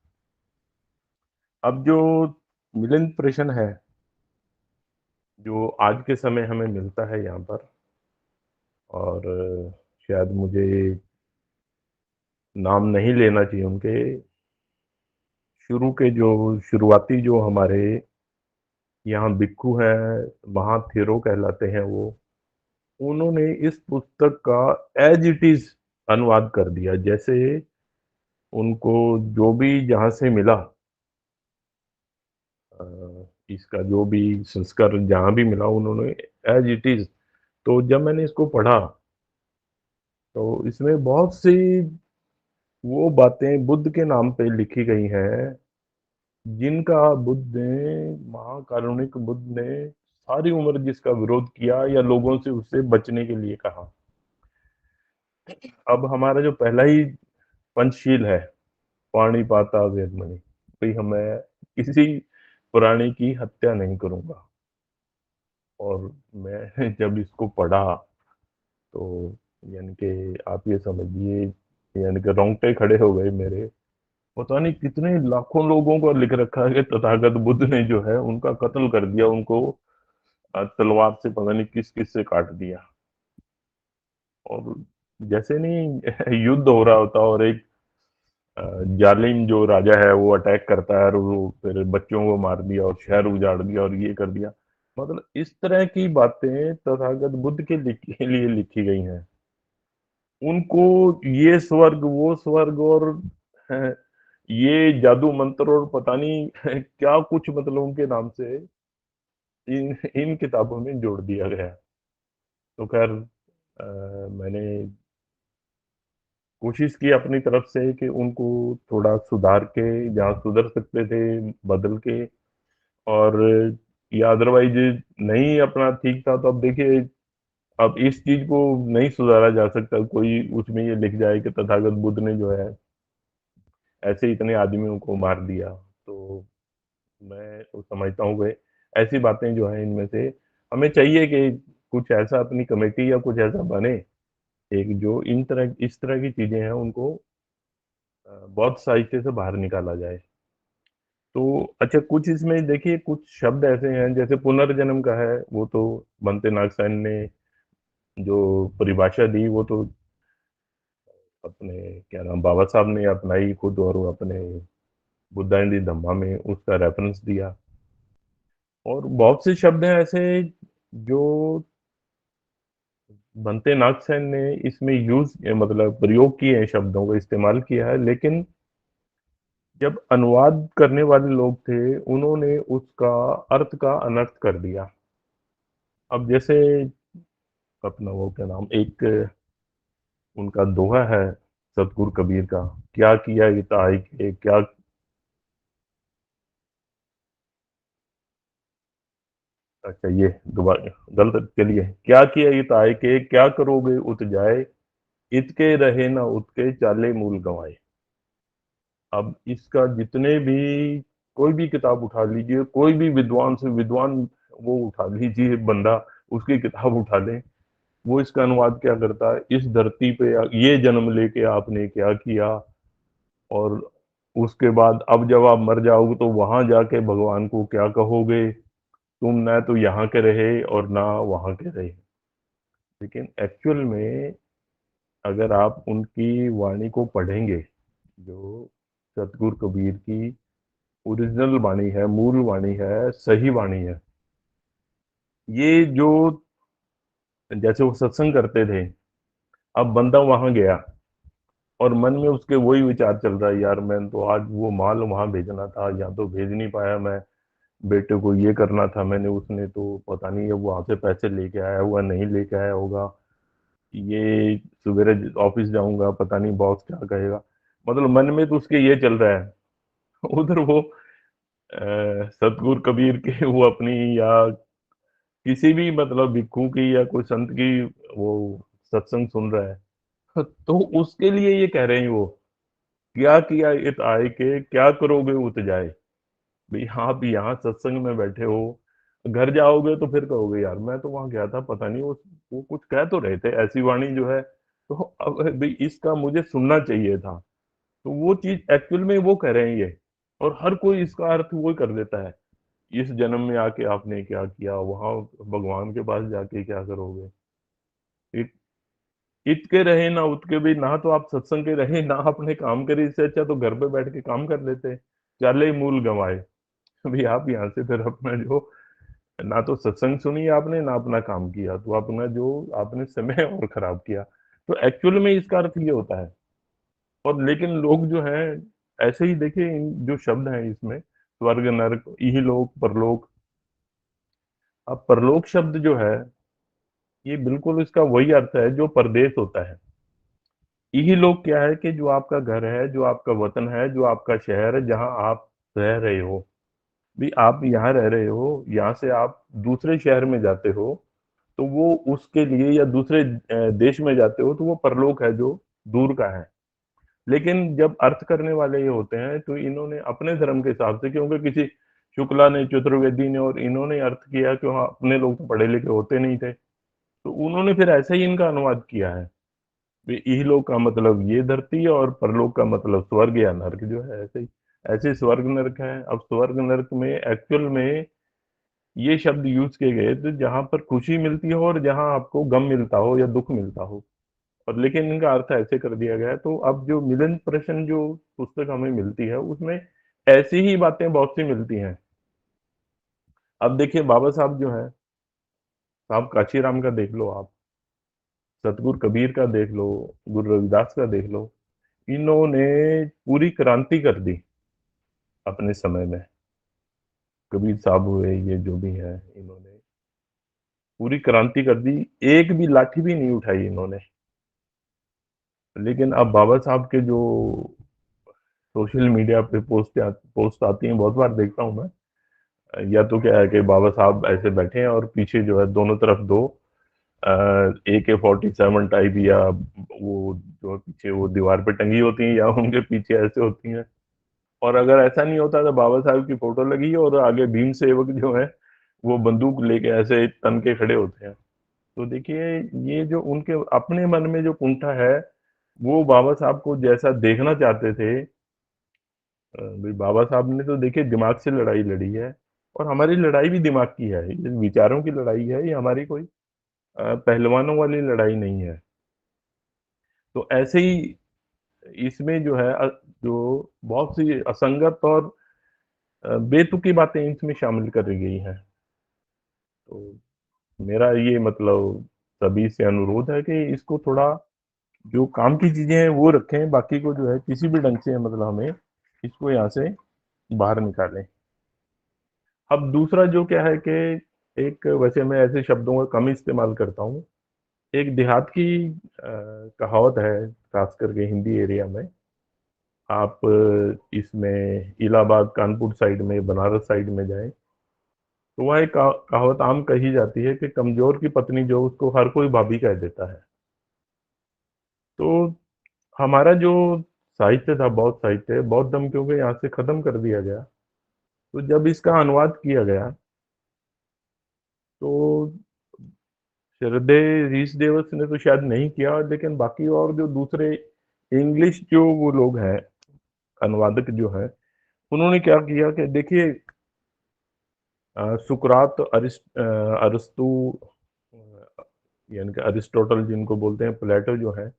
अब जो मिलन प्रश्न है जो आज के समय हमें मिलता है यहाँ पर, और शायद मुझे नाम नहीं लेना चाहिए उनके, शुरू के जो शुरुआती जो हमारे यहाँ भिक्षु हैं, महाथेरो कहलाते हैं वो, उन्होंने इस पुस्तक का एज इट इज अनुवाद कर दिया। जैसे उनको जो भी जहाँ से मिला, इसका जो भी संस्कार जहाँ भी मिला, उन्होंने एज इट इज। तो जब मैंने इसको पढ़ा तो इसमें बहुत सी वो बातें बुद्ध के नाम पे लिखी गई हैं, जिनका बुद्ध ने, महाकारुणिक बुद्ध ने सारी उम्र जिसका विरोध किया या लोगों से उससे बचने के लिए कहा। अब हमारा जो पहला ही पंचशील है, पाणिपाता वेदमणि, भाई हमें किसी प्राणी की हत्या नहीं करूंगा। और मैं जब इसको पढ़ा तो यानी कि आप ये समझिए, यानी कि रोंगटे खड़े हो गए मेरे। पता नहीं कितने लाखों लोगों को लिख रखा है कि तथागत बुद्ध ने जो है उनका कत्ल कर दिया, उनको तलवार से पता नहीं किस किस से काट दिया। और जैसे नहीं युद्ध हो रहा होता और एक अ, जालिम जो राजा है वो अटैक करता है और वो फिर बच्चों को मार दिया और शहर उजाड़ दिया और ये कर दिया। मतलब इस तरह की बातें तथागत बुद्ध के लिए लिखी गई हैं। उनको ये स्वर्ग वो स्वर्ग और ये जादू मंत्र और पता नहीं क्या कुछ, मतलब उनके नाम से इन इन किताबों में जोड़ दिया गया है। तो खैर मैंने कोशिश की अपनी तरफ से कि उनको थोड़ा सुधार के, जहाँ सुधर सकते थे बदल के, और या अदरवाइज नहीं अपना ठीक था तो अब देखिए, अब इस चीज को नहीं सुधारा जा सकता। कोई उसमें ये लिख जाए कि तथागत बुद्ध ने जो है ऐसे इतने आदमियों को मार दिया। तो मैं तो समझता हूँ कि ऐसी बातें जो हैं इनमें से हमें चाहिए कि कुछ ऐसा अपनी कमेटी या कुछ ऐसा बने, एक जो इन तरह इस तरह की चीजें हैं उनको बहुत साहित्य से बाहर निकाला जाए। तो अच्छा, कुछ इसमें देखिए कुछ शब्द ऐसे हैं जैसे पुनर्जन्म का है, वो तो बनते नागसेन ने जो परिभाषा दी वो तो अपने क्या नाम बाबा साहब ने अपनाई खुद, और वो अपने बुद्धांजलि धम्मा में उसका रेफरेंस दिया। और बहुत से शब्द हैं ऐसे जो बनते नागसेन ने इसमें यूज, मतलब प्रयोग किए हैं, शब्दों का इस्तेमाल किया है, लेकिन जब अनुवाद करने वाले लोग थे उन्होंने उसका अर्थ का अनर्थ कर दिया। अब जैसे अपना वो क्या नाम, एक उनका दोहा है सतगुरु कबीर का, क्या किया इताई के क्या। अच्छा ये दोबारा गलत, चलिए, क्या किया इताई के क्या करोगे उत जाए, इतके रहे ना उतके चाले मूल गंवाए। अब इसका जितने भी, कोई भी किताब उठा लीजिए, कोई भी विद्वान से विद्वान वो उठा लीजिए बंदा, उसकी किताब उठा लें, वो इसका अनुवाद क्या करता है, इस धरती पे ये जन्म लेके आपने क्या किया, और उसके बाद अब जब आप मर जाओगे तो वहां जाके भगवान को क्या कहोगे, तुम ना तो यहाँ के रहे और ना वहां के रहे। लेकिन एक्चुअल में अगर आप उनकी वाणी को पढ़ेंगे, जो सतगुरु कबीर की ओरिजिनल वाणी है, मूल वाणी है, सही वाणी है, ये जो जैसे वो सत्संग करते थे, अब बंदा वहां गया और मन में उसके वही विचार चल रहा है, यार मैं तो आज वो माल वहां भेजना था, यहाँ तो भेज नहीं पाया मैं, बेटे को ये करना था मैंने, उसने तो पता नहीं है वो वहां से पैसे लेके आया हुआ नहीं लेके आया होगा, ये सवेरे ऑफिस जाऊंगा, पता नहीं बॉस क्या कहेगा, मतलब मन में तो उसके ये चल रहा है। उधर वो सतगुरु कबीर के वो अपनी, या किसी भी मतलब भिक्षु की या कोई संत की वो सत्संग सुन रहा है। तो उसके लिए ये कह रहे हैं वो, क्या किया इत आए के, क्या करोगे उत जाए। भाई आप यहाँ सत्संग में बैठे हो, घर जाओगे तो फिर कहोगे यार मैं तो वहां गया था, पता नहीं वो कुछ कह तो रहे थे, ऐसी वाणी जो है, तो अब भाई इसका मुझे सुनना चाहिए था। तो वो चीज एक्चुअल में वो कह रहे हैं ये, और हर कोई इसका अर्थ वो ही कर देता है। इस जन्म में आके आपने क्या किया, वहां भगवान के पास जाके क्या करोगे। इत, इत के रहे ना उत के भी, ना तो आप सत्संग के रहे ना अपने काम करे, इससे अच्छा तो घर पे बैठ के काम कर लेते, चाले मूल गंवाए। अभी आप यहाँ से फिर अपना जो, ना तो सत्संग सुनी आपने ना अपना काम किया, तो अपना जो आपने समय और खराब किया। तो एक्चुअल में इसका अर्थ ये होता है। और लेकिन लोग जो हैं ऐसे ही, देखिए इन जो शब्द हैं इसमें, स्वर्ग नरक इहलोक परलोक, अब परलोक शब्द जो है, ये बिल्कुल इसका वही अर्थ है जो परदेश होता है। इहलोक क्या है कि जो आपका घर है, जो आपका वतन है, जो आपका शहर है, जहां आप रह रहे हो। भी आप यहाँ रह रहे हो, यहाँ से आप दूसरे शहर में जाते हो, तो वो उसके लिए, या दूसरे देश में जाते हो, तो वो परलोक है जो दूर का है। लेकिन जब अर्थ करने वाले ये होते हैं, तो इन्होंने अपने धर्म के हिसाब से, क्योंकि किसी शुक्ला ने, चतुर्वेदी ने और इन्होंने अर्थ किया कि हाँ अपने लोग तो पढ़े लिखे होते नहीं थे, तो उन्होंने फिर ऐसे ही इनका अनुवाद किया है। इहलोक का मतलब ये धरती, और परलोक का मतलब स्वर्ग या नर्क जो है, ऐसे ही। ऐसे स्वर्ग नर्क है। अब स्वर्ग नर्क में एक्चुअल में ये शब्द यूज किए गए तो जहां पर खुशी मिलती हो और जहां आपको गम मिलता हो या दुख मिलता हो, और लेकिन इनका अर्थ ऐसे कर दिया गया है। तो अब जो मिलन प्रश्न जो पुस्तक हमें मिलती है, उसमें ऐसी ही बातें बहुत सी मिलती हैं। अब देखिए बाबा साहब जो है, साहब काशीराम का देख लो आप, सतगुरु कबीर का देख लो, गुरु रविदास का देख लो, इन्होंने पूरी क्रांति कर दी अपने समय में। कबीर साहब हुए, ये जो भी है, इन्होंने पूरी क्रांति कर दी, एक भी लाठी भी नहीं उठाई इन्होंने। लेकिन अब बाबा साहब के जो सोशल मीडिया पे पोस्ट आती हैं, बहुत बार देखता हूँ मैं। या तो क्या है कि बाबा साहब ऐसे बैठे हैं और पीछे जो है दोनों तरफ दो AK-47 टाइप, या वो जो है पीछे वो दीवार पे टंगी होती हैं, या उनके पीछे ऐसे होती हैं। और अगर ऐसा नहीं होता तो बाबा साहब की फोटो लगी है और आगे भीम सेवक जो है वो बंदूक लेके ऐसे तन के खड़े होते हैं। तो देखिए, ये जो उनके अपने मन में जो कुंठा है, वो बाबा साहब को जैसा देखना चाहते थे। भाई बाबा साहब ने तो देखिए दिमाग से लड़ाई लड़ी है, और हमारी लड़ाई भी दिमाग की है, ये विचारों की लड़ाई है, ये हमारी कोई पहलवानों वाली लड़ाई नहीं है। तो ऐसे ही इसमें जो है जो बहुत सी असंगत और बेतुकी बातें इसमें शामिल करी गई हैं। तो मेरा ये मतलब सभी से अनुरोध है कि इसको थोड़ा, जो काम की चीजें हैं वो रखें, बाकी को जो है किसी भी ढंग से मतलब हमें इसको यहाँ से बाहर निकालें। अब दूसरा जो क्या है कि एक, वैसे मैं ऐसे शब्दों का कम इस्तेमाल करता हूँ। एक देहात की कहावत है, खास करके हिंदी एरिया में। आप इसमें इलाहाबाद, कानपुर साइड में, बनारस साइड में जाएं, तो वह एक कहावत आम कही जाती है कि कमजोर की पत्नी जो, उसको हर कोई भाभी कह देता है। तो हमारा जो साहित्य था, बौद्ध साहित्य, बौद्ध धर्म क्योंकि यहाँ से खत्म कर दिया गया, तो जब इसका अनुवाद किया गया, तो श्रद्धेय रीस ने तो शायद नहीं किया, लेकिन बाकी और जो दूसरे इंग्लिश जो वो लोग हैं, अनुवादक जो हैं, उन्होंने क्या किया कि देखिए, सुकरात, अरिस्तु, यानी कि अरिस्टोटल जिनको बोलते हैं, प्लेटो जो है,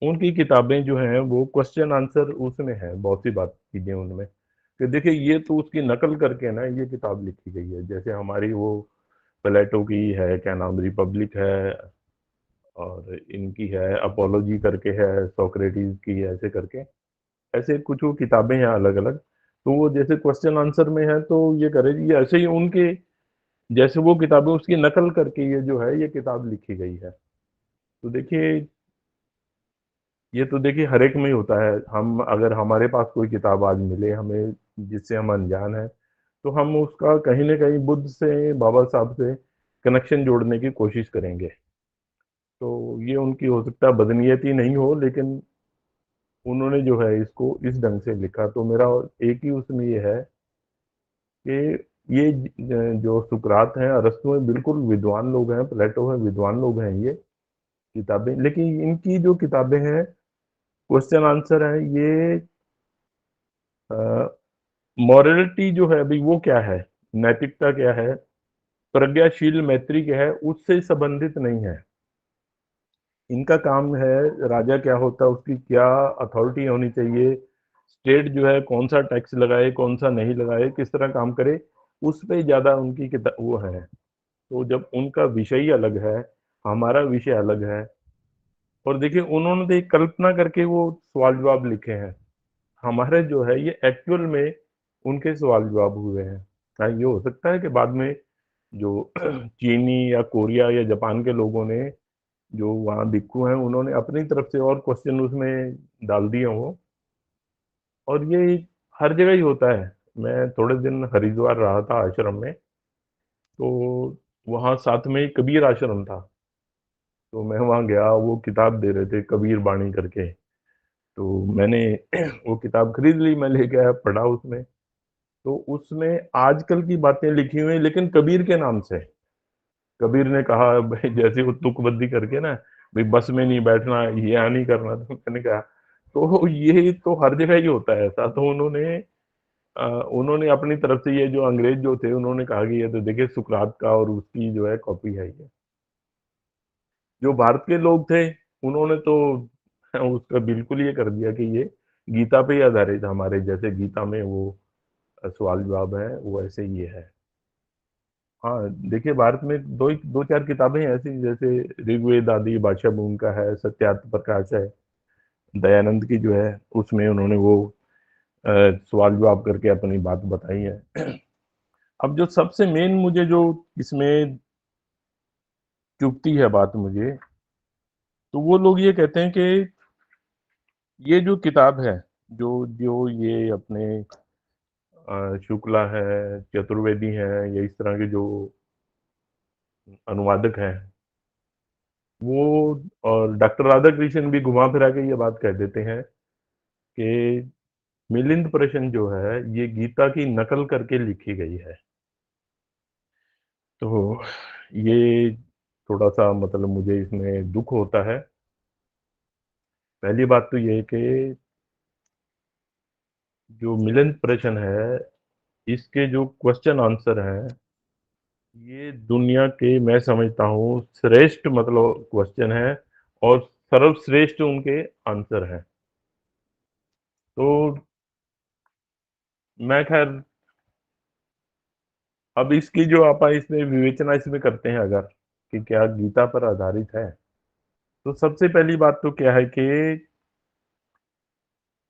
उनकी किताबें जो हैं वो क्वेश्चन आंसर उसमें है, बहुत सी बात चीजें उनमें, कि देखिए ये तो उसकी नकल करके ना ये किताब लिखी गई है। जैसे हमारी वो प्लेटो की है, क्या नाम, रिपब्लिक है, और इनकी है अपोलॉजी करके है, सोक्रेटिस की है, ऐसे करके, ऐसे कुछ वो किताबें हैं अलग अलग। तो वो जैसे क्वेश्चन आंसर में है, तो ये करे, ये ऐसे ही उनके जैसे वो किताबें उसकी नकल करके ये जो है ये किताब लिखी गई है। तो देखिए, ये तो देखिए हर एक में ही होता है। हम अगर हमारे पास कोई किताब आज मिले हमें, जिससे हम अनजान हैं, तो हम उसका कहीं न कहीं बुद्ध से, बाबा साहब से कनेक्शन जोड़ने की कोशिश करेंगे। तो ये उनकी हो सकता है बदनीयती नहीं हो, लेकिन उन्होंने जो है इसको इस ढंग से लिखा। तो मेरा एक ही उसमें ये है कि ये जो सुकरात हैं, अरस्तू हैं, बिल्कुल विद्वान लोग हैं, प्लेटो हैं, विद्वान लोग हैं ये किताबें। लेकिन इनकी जो किताबें हैं, क्वेश्चन आंसर है, ये मॉरलिटी जो है अभी वो क्या है, नैतिकता क्या है, प्रज्ञाशील मैत्री क्या है, उससे संबंधित नहीं है। इनका काम है राजा क्या होता है, उसकी क्या अथॉरिटी होनी चाहिए, स्टेट जो है कौन सा टैक्स लगाए, कौन सा नहीं लगाए, किस तरह काम करे, उस पे ज़्यादा उनकी किताब वो है। तो जब उनका विषय ही अलग है, हमारा विषय अलग है। और देखिए उन्होंने तो एक कल्पना करके वो सवाल जवाब लिखे हैं, हमारे जो है ये एक्चुअल में उनके सवाल जवाब हुए हैं। हाँ, ये हो सकता है कि बाद में जो चीनी या कोरिया या जापान के लोगों ने, जो वहाँ भिक्षु हैं, उन्होंने अपनी तरफ से और क्वेश्चन उसमें डाल दिए हों। और ये हर जगह ही होता है। मैं थोड़े दिन हरिद्वार रहा था आश्रम में, तो वहाँ साथ में ही कबीर आश्रम था। तो मैं वहाँ गया, वो किताब दे रहे थे कबीर बाणी करके। तो मैंने वो किताब खरीद ली, मैं लेके आया, पढ़ा उसमें। तो उसमें आजकल की बातें लिखी हुई हैं, लेकिन कबीर के नाम से। कबीर ने कहा भाई, जैसे वो तुकबंदी करके ना, भाई बस में नहीं बैठना, यहाँ नहीं करना। तो मैंने कहा, तो ये तो हर जगह ही होता है ऐसा। तो उन्होंने अपनी तरफ से, ये जो अंग्रेज जो थे, उन्होंने कहा कि ये तो देखिए सुकरात का और उसकी जो है कॉपी है ये। जो भारत के लोग थे, उन्होंने तो उसका बिल्कुल ये कर दिया कि ये गीता पे ही आधारित है, हमारे जैसे गीता में वो सवाल जवाब है, वो ऐसे ही ये है। हाँ, देखिए भारत में दो चार किताबें हैं ऐसी, जैसे ऋग्वेद आदि भाषा में उनका है, सत्यार्थ प्रकाश है, दयानंद की जो है, उसमें उन्होंने वो सवाल जवाब करके अपनी बात बताई है। अब जो सबसे मेन मुझे जो इसमें चुभती है बात मुझे, तो वो लोग ये कहते हैं कि ये जो किताब है, जो जो ये अपने शुक्ला है, चतुर्वेदी है, या इस तरह के जो अनुवादक हैं, वो और डॉक्टर राधाकृष्णन भी घुमा फिरा के ये बात कह देते हैं कि मिलिंद प्रश्न जो है ये गीता की नकल करके लिखी गई है। तो ये थोड़ा-सा मतलब मुझे इसमें दुःख होता है। पहली बात तो ये है कि जो मिलिंद प्रश्न है, इसके जो क्वेश्चन आंसर हैं, ये दुनिया के, मैं समझता हूँ, श्रेष्ठ मतलब क्वेश्चन है, और सर्वश्रेष्ठ उनके आंसर हैं। तो मैं ख़ैर, अब इसकी जो आप इसमें विवेचना इसमें करते हैं अगर, कि क्या गीता पर आधारित है, तो सबसे पहली बात तो क्या है कि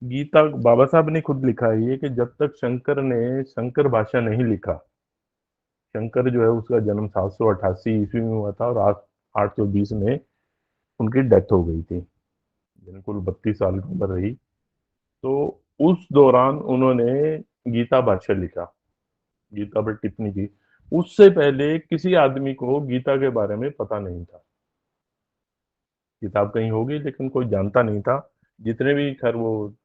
गीता बाबा साहब ने खुद लिखा है ये, कि जब तक शंकर ने शंकर भाष्य नहीं लिखा, शंकर जो है उसका जन्म 788 ईस्वी में हुआ था, और 820 में उनकी डेथ हो गई थी, बिल्कुल 32 साल की उम्र रही। तो उस दौरान उन्होंने गीता भाष्य लिखा, गीता पर टिप्पणी की। उससे पहले किसी आदमी को गीता के बारे में पता नहीं था। किताब कहीं होगी लेकिन कोई जानता नहीं था। जितने भी खैर वो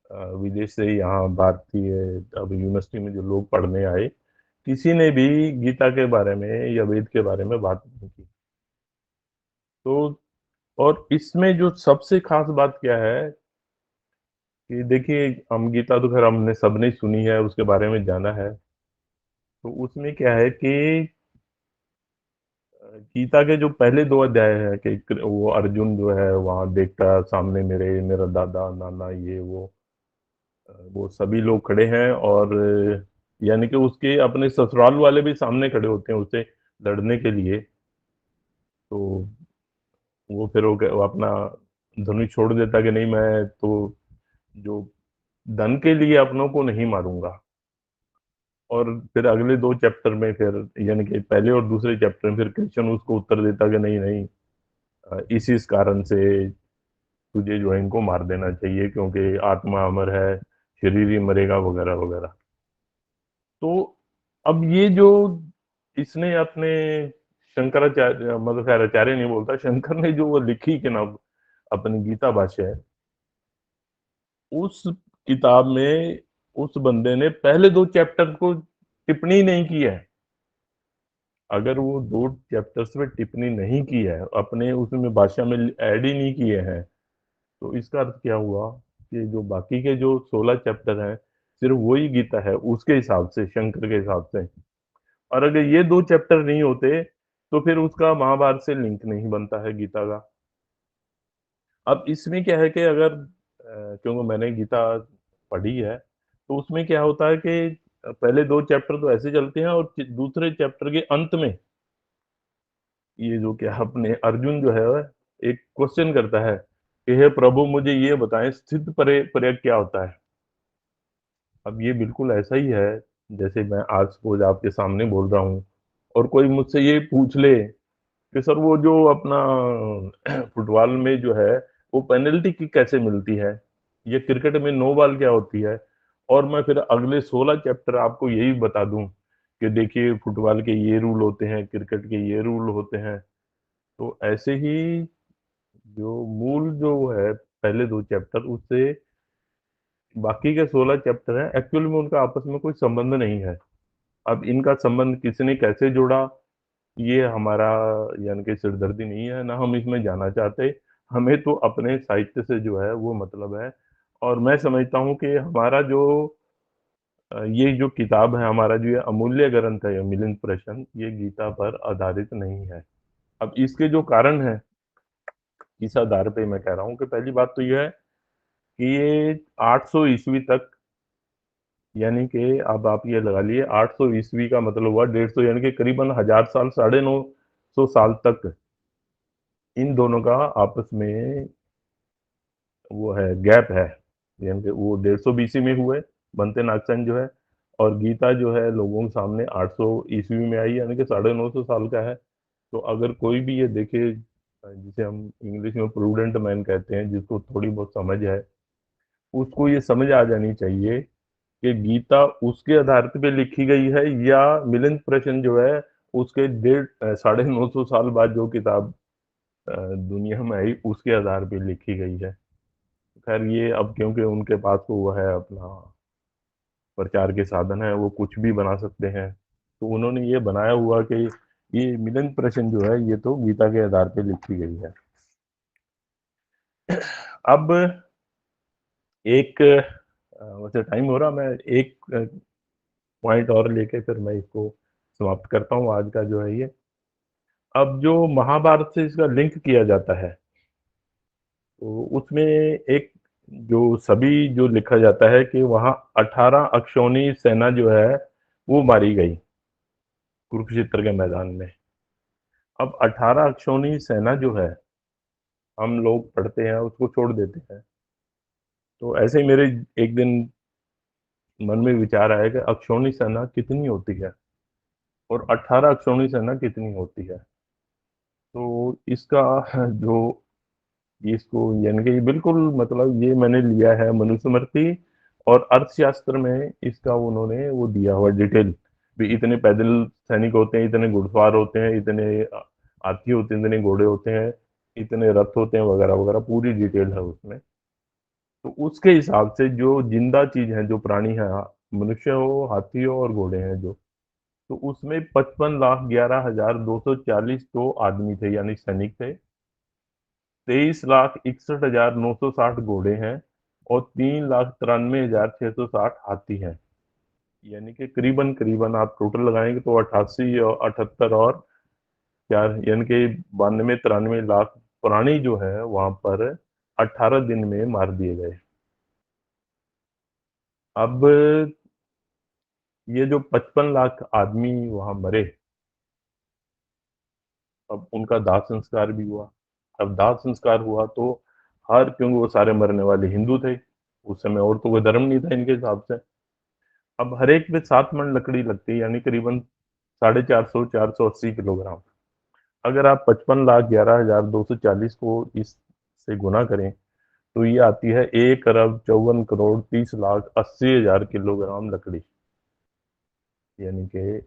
विदेश से यहाँ भारतीय अब यूनिवर्सिटी में जो लोग पढ़ने आए, किसी ने भी गीता के बारे में या वेद के बारे में बात नहीं की। तो और इसमें जो सबसे खास बात क्या है कि देखिए, हम गीता तो खैर हमने सबने सुनी है, उसके बारे में जाना है। तो उसमें क्या है कि गीता के जो पहले 2 अध्याय हैं कि वो अर्जुन जो है वहाँ देखता है सामने, मेरा दादा, नाना, ये वो सभी लोग खड़े हैं, और यानी कि उसके अपने ससुराल वाले भी सामने खड़े होते हैं उससे लड़ने के लिए। तो वो फिर वो अपना धनुष छोड़ देता कि नहीं, मैं तो जो धन के लिए अपनों को नहीं मारूंगा। और फिर अगले 2 चैप्टर में फिर, यानी कि पहले और दूसरे चैप्टर में, फिर कृष्ण उसको उत्तर देता कि नहीं नहीं, इस कारण से तुझे जो है इनको मार देना चाहिए क्योंकि आत्मा अमर है, शरीर ही मरेगा वगैरह वगैरह। तो अब ये जो इसने अपने शंकराचार्य, मतलब खैर आचार्य नहीं बोलता, शंकर ने जो वो लिखी कि ना अपनी गीता भाष्य है, उस किताब में उस बंदे ने पहले दो चैप्टर को टिप्पणी नहीं की है। अगर वो दो चैप्टर्स में टिप्पणी नहीं की है, अपने उसमें भाषा में ऐड ही नहीं किए हैं, तो इसका अर्थ क्या हुआ कि जो बाकी के जो 16 चैप्टर हैं सिर्फ वही गीता है उसके हिसाब से, शंकर के हिसाब से। और अगर ये दो चैप्टर नहीं होते तो फिर उसका महाभारत से लिंक नहीं बनता है गीता का। अब इसमें क्या है कि अगर क्योंकि मैंने गीता पढ़ी है, तो उसमें क्या होता है कि पहले दो चैप्टर तो ऐसे चलते हैं और दूसरे चैप्टर के अंत में ये जो क्या अपने अर्जुन जो है वह एक क्वेश्चन करता है कि हे प्रभु मुझे ये बताएं स्थित प्रयग क्या होता है। अब ये बिल्कुल ऐसा ही है जैसे मैं आज सपोज आपके सामने बोल रहा हूँ और कोई मुझसे ये पूछ ले कि सर वो जो अपना फुटबॉल में जो है वो पेनल्टी किक कैसे मिलती है, ये क्रिकेट में नो बॉल क्या होती है, और मैं फिर अगले 16 चैप्टर आपको यही बता दूं कि देखिए फुटबॉल के ये रूल होते हैं, क्रिकेट के ये रूल होते हैं। तो ऐसे ही जो मूल जो है पहले दो चैप्टर उससे बाकी के 16 चैप्टर हैं, एक्चुअल में उनका आपस में कोई संबंध नहीं है। अब इनका संबंध किसने कैसे जोड़ा, ये हमारा यानी कि सिरदर्दी नहीं है, ना हम इसमें जाना चाहते। हमें तो अपने साहित्य से जो है वो मतलब है। और मैं समझता हूँ कि हमारा जो ये जो किताब है, हमारा जो ये अमूल्य ग्रंथ है, ये मिलिंद प्रशन, ये गीता पर आधारित नहीं है। अब इसके जो कारण है, इस आधार पे मैं कह रहा हूँ कि पहली बात तो ये है कि ये 800 ईस्वी तक, यानी कि अब आप ये लगा लिए 800 ईस्वी का मतलब हुआ 150, यानी कि करीबन 1000 साल, 950 साल तक इन दोनों का आपस में वो है, गैप है। यानी कि वो 150 बीसी में हुए बनते नागचंद जो है, और गीता जो है लोगों के सामने 800 ईस्वी में आई, यानी कि 950 साल का है। तो अगर कोई भी ये देखे, जिसे हम इंग्लिश में प्रूडेंट मैन कहते हैं, जिसको थोड़ी बहुत समझ है, उसको ये समझ आ जानी चाहिए कि गीता उसके आधार पे लिखी गई है या मिलिंद प्रश्न जो है उसके 950 साल बाद जो किताब दुनिया में आई उसके आधार पे लिखी गई है। खैर ये अब क्योंकि उनके पास तो वो है अपना प्रचार के साधन है, वो कुछ भी बना सकते हैं, तो उन्होंने ये बनाया हुआ कि ये मिलिंद प्रश्न जो है ये तो गीता के आधार पे लिखी गई है। अब एक वैसे टाइम हो रहा, मैं एक पॉइंट और लेके फिर मैं इसको समाप्त करता हूँ आज का जो है ये। अब जो महाभारत से इसका लिंक किया जाता है, तो उसमें एक जो सभी जो लिखा जाता है कि वहाँ 18 अक्षौणी सेना जो है वो मारी गई कुरुक्षेत्र के मैदान में। अब 18 अक्षौणी सेना जो है, हम लोग पढ़ते हैं उसको छोड़ देते हैं। तो ऐसे ही मेरे एक दिन मन में विचार आया कि अक्षौणी सेना कितनी होती है और 18 अक्षौणी सेना कितनी होती है। तो इसका जो इसको यानी कि बिल्कुल मतलब ये मैंने लिया है मनुस्मृति और अर्थशास्त्र में, इसका उन्होंने वो दिया हुआ डिटेल भी, इतने पैदल सैनिक होते हैं, इतने घुड़सवार होते हैं, इतने हाथी होते हैं, इतने घोड़े होते हैं, इतने रथ होते हैं वगैरह वगैरह, पूरी डिटेल है उसमें। तो उसके हिसाब से जो जिंदा चीज है, जो प्राणी है, मनुष्य हो, हाथी हो और घोड़े हैं जो, तो उसमें 55,11,240 तो आदमी थे यानी सैनिक थे, 23,61,960 घोड़े हैं और 3,93,660 हाथी हैं। यानी कि करीबन करीबन आप टोटल लगाएंगे तो 88 और 78 और चार, यानी कि 92-93 लाख प्राणी जो है वहां पर 18 दिन में मार दिए गए। अब ये जो 55 लाख आदमी वहां मरे, अब उनका दाह संस्कार भी हुआ। अब दाह संस्कार हुआ तो हर, क्योंकि वो सारे मरने वाले हिंदू थे उस समय, और तो कोई धर्म नहीं था इनके हिसाब से। अब हर एक पे 7 मन लकड़ी लगती है, यानी करीबन 450 480 किलोग्राम। अगर आप 55,11,240 को इस से गुना करें तो ये आती है 1,54,30,80,000 किलोग्राम लकड़ी। यानी कि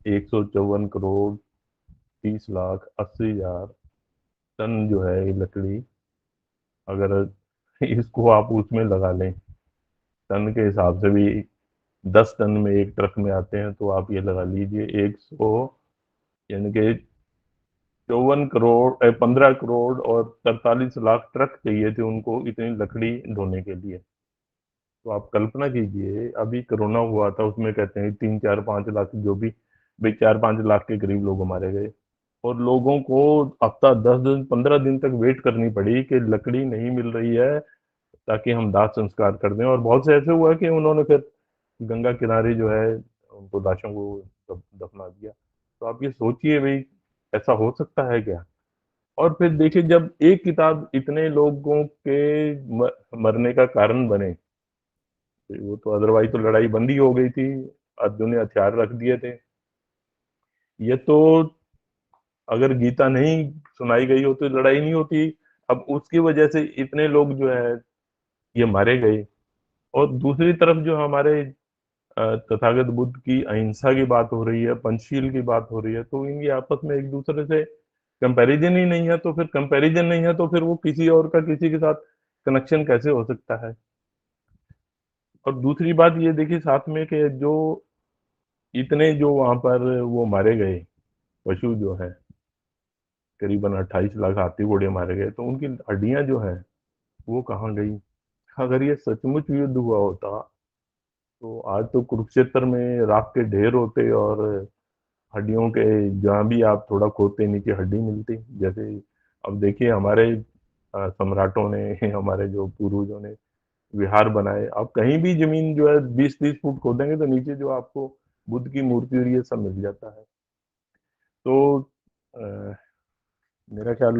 154,30,80,000 टन जो है ये लकड़ी, अगर इसको आप उसमें लगा लें, टन के हिसाब से भी 10 टन में एक ट्रक में आते हैं, तो आप ये लगा लीजिए 100, यानी कि 15 करोड़ और 43 लाख ट्रक चाहिए थे उनको इतनी लकड़ी ढोने के लिए। तो आप कल्पना कीजिए, अभी कोरोना हुआ था, उसमें कहते हैं 3 4 5 लाख, जो भी भाई 4 5 लाख के करीब लोग मारे गए, और लोगों को हफ्ता 10 दिन 15 दिन तक वेट करनी पड़ी कि लकड़ी नहीं मिल रही है ताकि हम दाह संस्कार कर दें। और बहुत से ऐसे हुआ कि उन्होंने फिर गंगा किनारे जो है उनको लाशों को दफना दिया। तो आप ये सोचिए भाई, ऐसा हो सकता है क्या? और फिर देखिए, जब एक किताब इतने लोगों के मरने का कारण बने, तो वो तो अदरवाइज तो लड़ाई बंद ही हो गई थी, अर्जुन ने हथियार रख दिए थे। ये तो अगर गीता नहीं सुनाई गई हो तो लड़ाई नहीं होती। अब उसकी वजह से इतने लोग जो है ये मारे गए। और दूसरी तरफ जो हमारे तथागत बुद्ध की अहिंसा की बात हो रही है, पंचशील की बात हो रही है, तो इनकी आपस में एक दूसरे से कंपैरिजन ही नहीं है। तो फिर कंपैरिजन नहीं है तो फिर वो किसी और का किसी के साथ कनेक्शन कैसे हो सकता है? और दूसरी बात ये देखिए साथ में कि जो इतने जो वहां पर वो मारे गए पशु जो है, करीबन 28 लाख हाथी घोड़े मारे गए, तो उनकी हड्डियां जो है वो कहाँ गई? अगर ये सचमुच युद्ध हुआ होता तो आज तो कुरुक्षेत्र में राख के ढेर होते, और हड्डियों के जहाँ भी आप थोड़ा खोदते नीचे हड्डी मिलती। जैसे अब देखिए हमारे सम्राटों ने हमारे जो पूर्वजों ने विहार बनाए, आप कहीं भी जमीन जो है 20 30 फुट खोदेंगे तो नीचे जो आपको बुद्ध की मूर्ति और ये सब मिल जाता है। तो अ, मेरा ख्याल